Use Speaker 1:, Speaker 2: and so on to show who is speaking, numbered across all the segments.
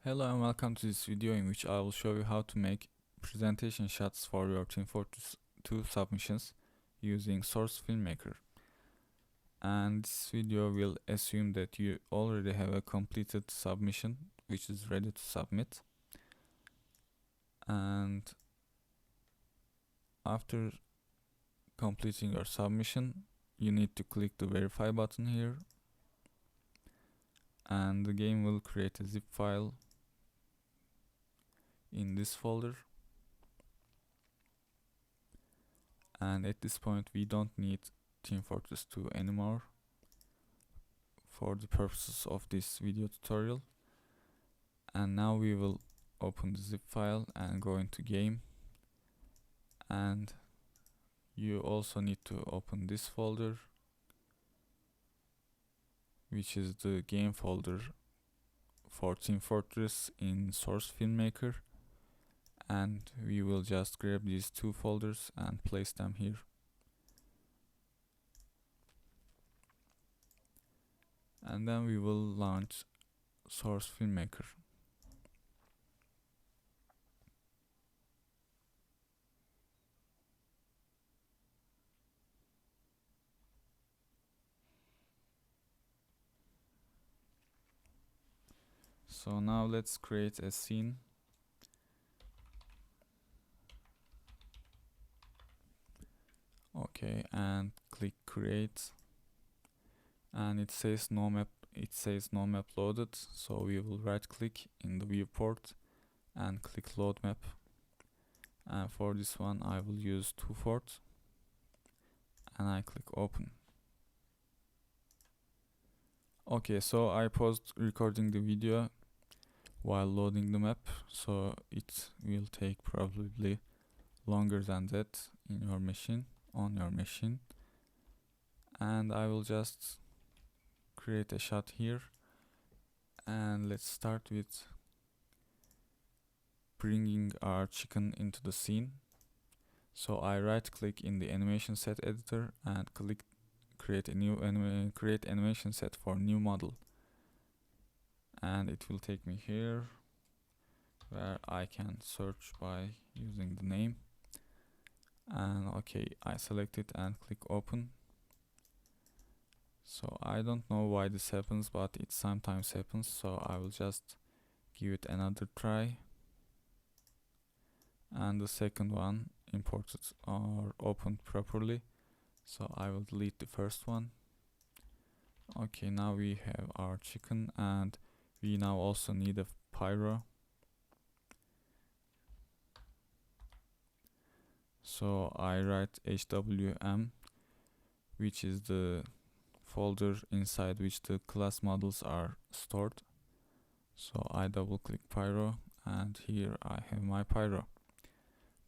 Speaker 1: Hello and welcome to this video in which I will show you how to make presentation shots for your TF2 submissions using Source Filmmaker. And this video will assume that you already have a completed submission which is ready to submit. And after completing your submission, you need to click the verify button here, and the game will create a zip file in this folder. And at this point we don't need Team Fortress 2 anymore for the purposes of this video tutorial. And now we will open the zip file and go into game, and you also need to open this folder, which is the game folder for Team Fortress in Source Filmmaker, and we will just grab these two folders and place them here. And then we will launch Source Filmmaker. So now let's create a scene. Okay, and click create, and it says no map loaded, so we will right click in the viewport and click load map, and for this one I will use 2/4 and I click open. Okay, so I paused recording the video while loading the map, so it will take probably longer than that in your machine, on your machine. And I will just create a shot here, and let's start with bringing our chicken into the scene. So I right click in the animation set editor and click create a new create animation set for new model, and it will take me here where I can search by using the name. And okay, I select it and click open. So I don't know why this happens, but it sometimes happens, so I will just give it another try. And the second one imported or opened properly, so I will delete the first one. Okay, now we have our chicken, and we now also need a pyro. So I write HWM, which is the folder inside which the class models are stored. So I double click pyro, and here I have my pyro.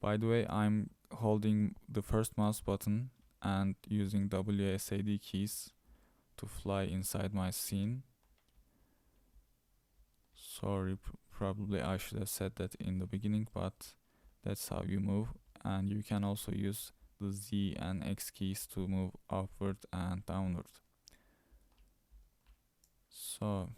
Speaker 1: By the way, I'm holding the first mouse button and using WASD keys to fly inside my scene. Sorry, probably I should have said that in the beginning, but that's how you move. And you can also use the Z and X keys to move upward and downward. So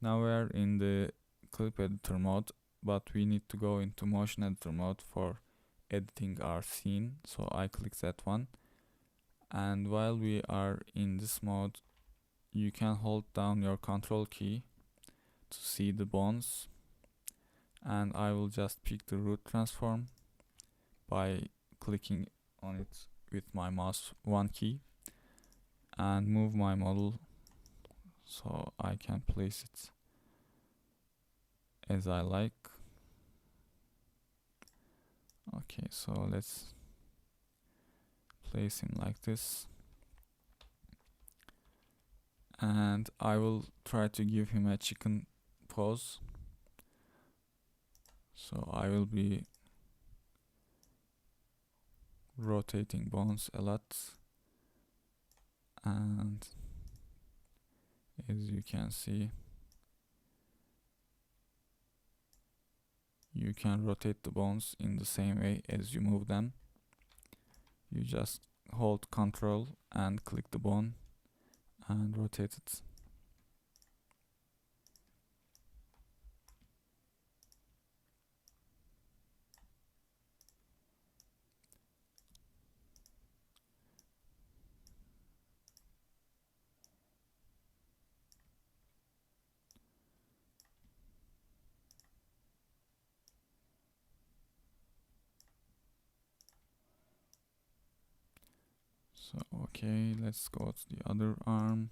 Speaker 1: now we are in the clip editor mode, but we need to go into motion editor mode for editing our scene. So I click that one, and while we are in this mode, you can hold down your control key to see the bones, and I will just pick the root transform by clicking on it with my mouse one key and move my model so I can place it as I like. Okay, so let's place him like this, and I will try to give him a chicken pose. So I will be rotating bones a lot, and as you can see, you can rotate the bones in the same way as you move them. You just hold Ctrl and click the bone and rotate it. So okay, let's go to the other arm.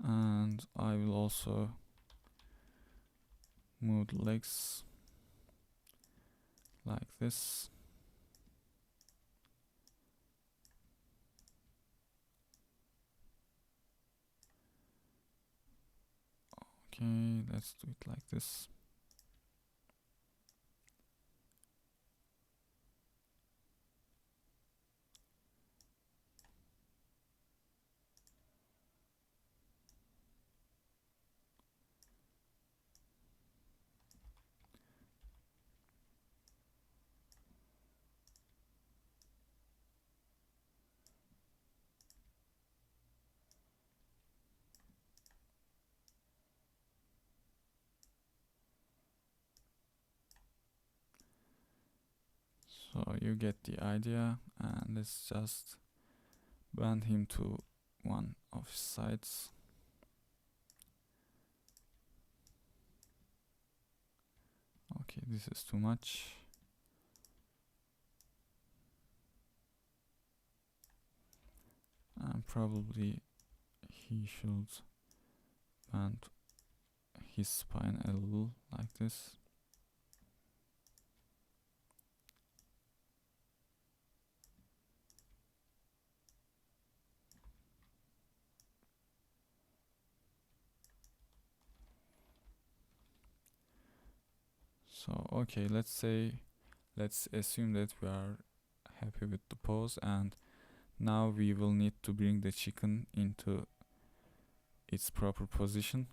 Speaker 1: And I will also move the legs like this. Okay, let's do it like this. So you get the idea, and let's just bend him to one of his sides. Okay, this is too much. And probably he should bend his spine a little like this. So okay, let's assume that we are happy with the pose, and now we will need to bring the chicken into its proper position.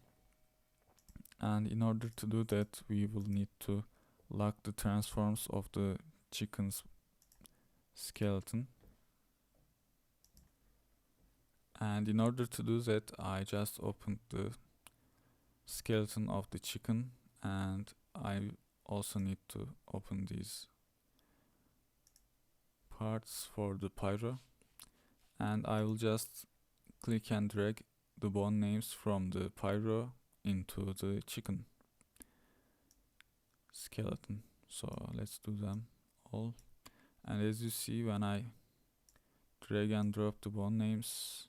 Speaker 1: And in order to do that, we will need to lock the transforms of the chicken's skeleton. And in order to do that, I just opened the skeleton of the chicken, and I also need to open these parts for the pyro, and I will just click and drag the bone names from the pyro into the chicken skeleton. So let's do them all. And as you see, when I drag and drop the bone names,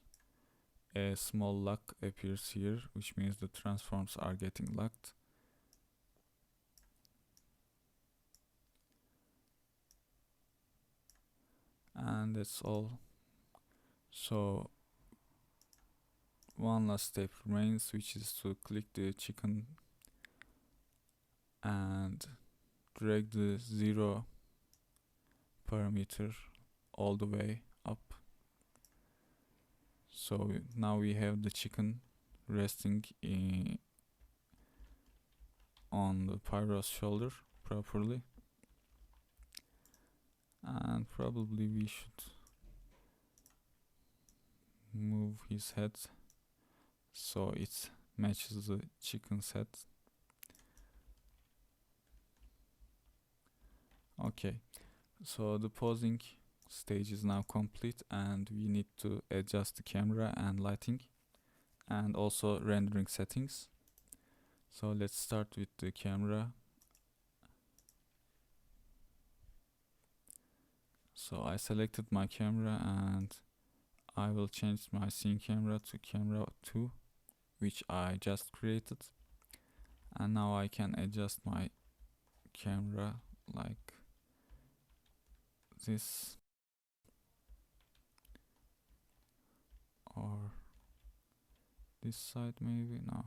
Speaker 1: a small lock appears here, which means the transforms are getting locked. And that's all. So one last step remains, which is to click the chicken and drag the 0 parameter all the way up. So now we have the chicken resting on the pyro's shoulder properly, and probably we should move his head so it matches the chicken's head. Okay, so the posing stage is now complete, and we need to adjust the camera and lighting and also rendering settings. So let's start with the camera. So I selected my camera, and I will change my scene camera to camera 2, which I just created. And now I can adjust my camera like this, or this side maybe. No.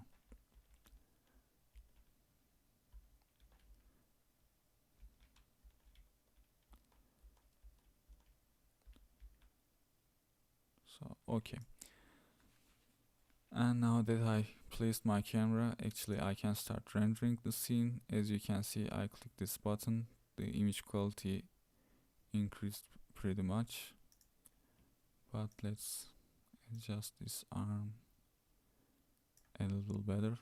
Speaker 1: So okay. And now that I placed my camera, actually I can start rendering the scene. As you can see, I click this button, the image quality increased pretty much, but let's adjust this arm a little better.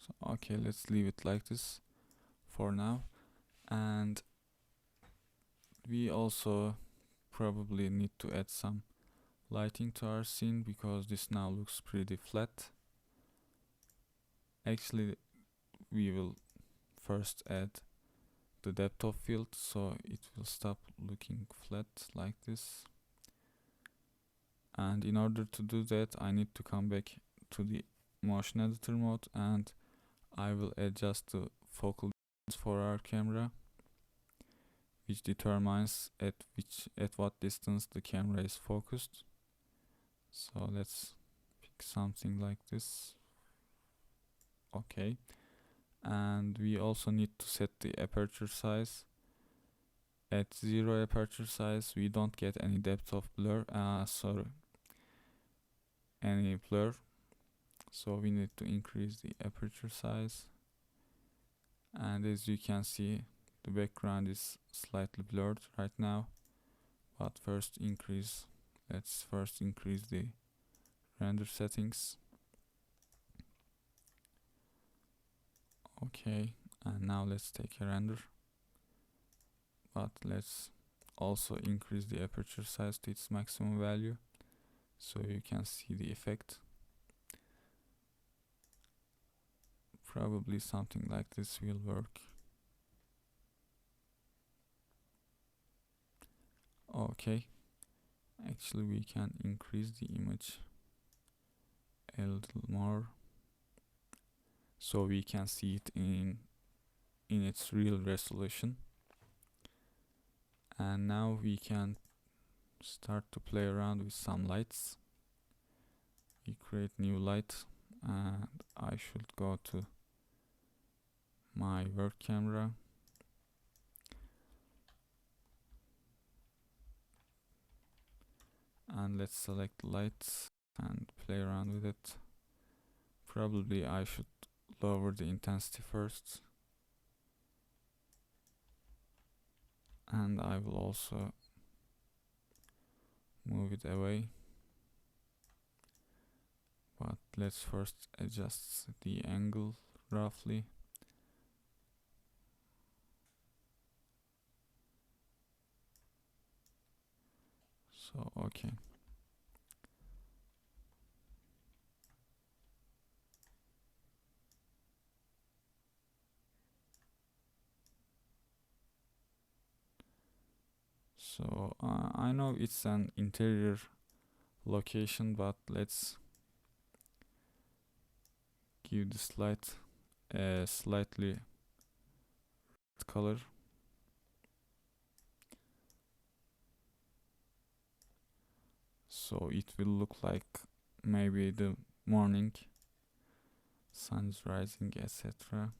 Speaker 1: So okay, let's leave it like this for now. And we also probably need to add some lighting to our scene because this now looks pretty flat. Actually, we will first add the depth of field so it will stop looking flat like this. And in order to do that, I need to come back to the motion editor mode, and I will adjust the focal distance for our camera, which determines at what distance the camera is focused. So let's pick something like this. Okay. And we also need to set the aperture size. At 0 aperture size, we don't get any depth of blur, any blur. So we need to increase the aperture size. And as you can see, the background is slightly blurred right now. But let's first increase the render settings. Okay, and now let's take a render. But let's also increase the aperture size to its maximum value so you can see the effect. Probably something like this will work. Okay, actually we can increase the image a little more so we can see it in its real resolution. And now we can start to play around with some lights. We create new light, and I should go to my work camera. And let's select lights and play around with it. Probably I should lower the intensity first. And I will also move it away. But let's first adjust the angle roughly. So, okay. So, I know it's an interior location, but let's give this light a slightly red color. So it will look like maybe the morning, sun is rising, etc.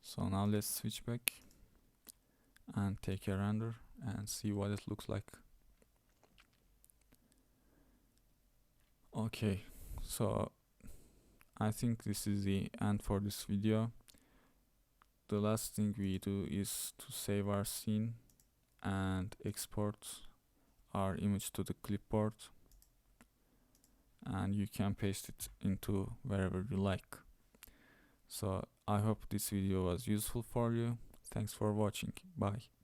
Speaker 1: So now let's switch back and take a render and see what it looks like. Okay, so I think this is the end for this video. The last thing we do is to save our scene and export our image to the clipboard, and you can paste it into wherever you like. So I hope this video was useful for you. Thanks for watching. Bye.